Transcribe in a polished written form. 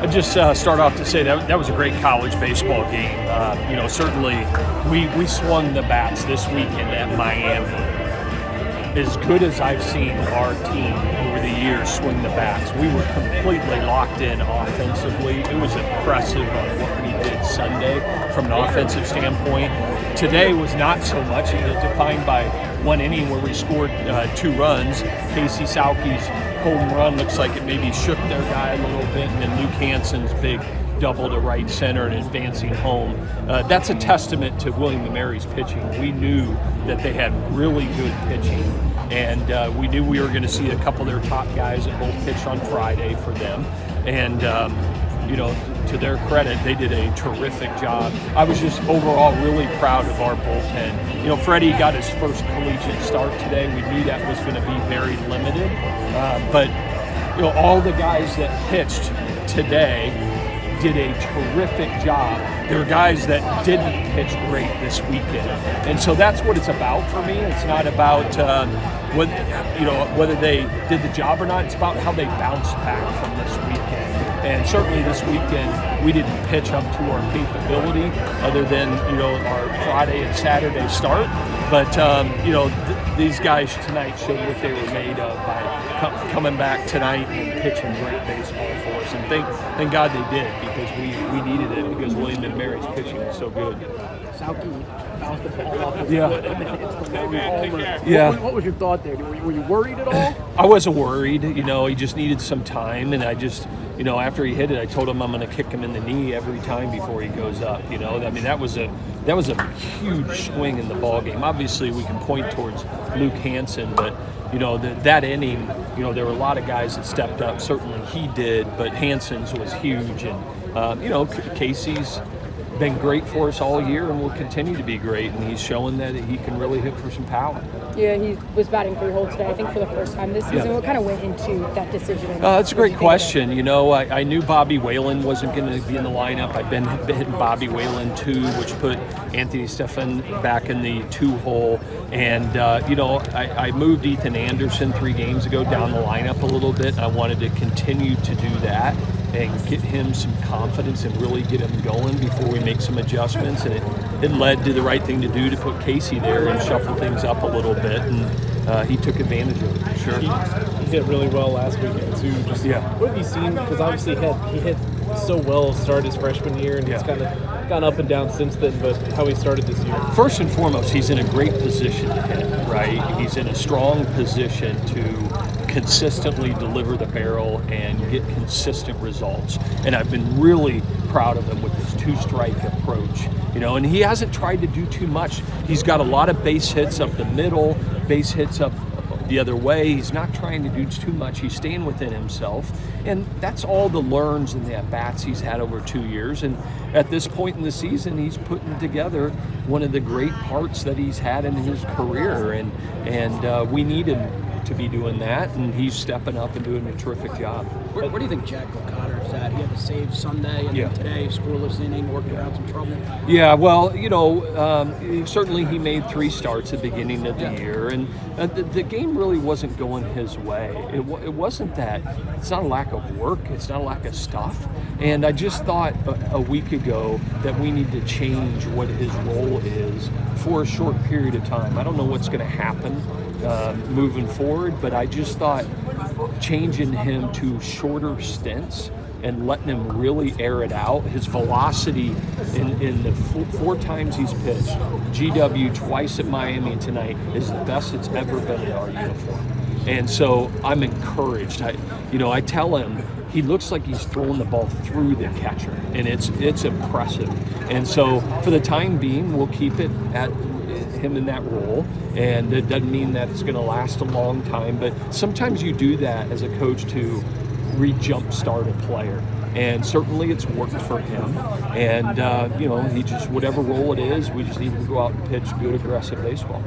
I just start off to say that was a great college baseball game. Certainly we swung the bats this weekend at Miami. As good as I've seen our team over the years swing the bats, we were completely locked in offensively. It was impressive on what we did Sunday from an offensive standpoint. Today was not so much. It was defined by one inning where we scored 2 runs. Casey Sauke's home run looks like it maybe shook their guy a little bit, and then Luke Hansen's big double to right center and advancing home. That's a testament to William & Mary's pitching. We knew that they had really good pitching, and we knew we were going to see a couple of their top guys that both pitched on Friday for them. And to their credit, they did a terrific job. I was just overall really proud of our bullpen. Freddie got his first collegiate start today. We knew that was going to be very limited, but all the guys that pitched today did a terrific job. There are guys that didn't pitch great this weekend, and so that's what it's about for me. It's not about whether they did the job or not. It's about how they bounced back from this weekend. And certainly this weekend, we didn't pitch up to our capability, other than our Friday and Saturday start. But these guys tonight showed what they were made of by coming back tonight and pitching great baseball for us. And thank God they did, because we needed it, because William & Mary's pitching was so good. Sauke bounced the ball off his Yeah. foot and then hits the long homer. Yeah. What was your thought there? Were you worried at all? I wasn't worried. He just needed some time, and I just, after he hit it, I told him I'm going to kick him in the knee every time before he goes up. That was a huge swing in the ball game. Obviously, we can point towards Luke Hansen, but that inning, there were a lot of guys that stepped up. Certainly he did, but Hansen's was huge, and Casey's been great for us all year and will continue to be great, and he's showing that he can really hit for some power. Yeah, he was batting 3-hole today, I think, for the first time this season. Yeah. What kind of went into that decision? That's a great question. I knew Bobby Whalen wasn't going to be in the lineup. I've been hitting Bobby Whalen 2, which put Anthony Stephan back in the 2-hole. And, I moved Ethan Anderson 3 games ago down the lineup a little bit. I wanted to continue to do that and get him some confidence and really get him going before we make some adjustments. And it led to the right thing to do, to put Casey there and shuffle things up a little bit. And he took advantage of it, for sure. He hit really well last weekend, too. What have you seen? Because obviously he hit so well to start his freshman year, and he's kind of gone up and down since then, but how he started this year. First and foremost, he's in a great position to hit, right? He's in a strong position to consistently deliver the barrel and get consistent results. And I've been really proud of him with his 2-strike approach. And he hasn't tried to do too much. He's got a lot of base hits up the middle, base hits up the other way. He's not trying to do too much. He's staying within himself. And that's all the learns and the at-bats he's had over 2 years. And at this point in the season, he's putting together one of the great parts that he's had in his career. And we need him to be doing that, and he's stepping up and doing a terrific job. Where do you think Jack O'Connor is at? He had to save Sunday, and then today, scoreless inning, working around some trouble. Yeah, well, certainly he made 3 starts at the beginning of the year, and the game really wasn't going his way. It wasn't that. It's not a lack of work. It's not a lack of stuff. And I just thought a week ago that we need to change what his role is for a short period of time. I don't know what's going to happen moving forward, but I just thought changing him to shorter stints and letting him really air it out. His velocity in the 4 times he's pitched, GW twice at Miami tonight, is the best it's ever been in our uniform. And so I'm encouraged. I tell him he looks like he's throwing the ball through the catcher, and it's impressive. And so for the time being, we'll keep it at him in that role, and it doesn't mean that it's going to last a long time, but sometimes you do that as a coach to re-jumpstart a player, and certainly it's worked for him. And he just, whatever role it is, we just need to go out and pitch good, aggressive baseball.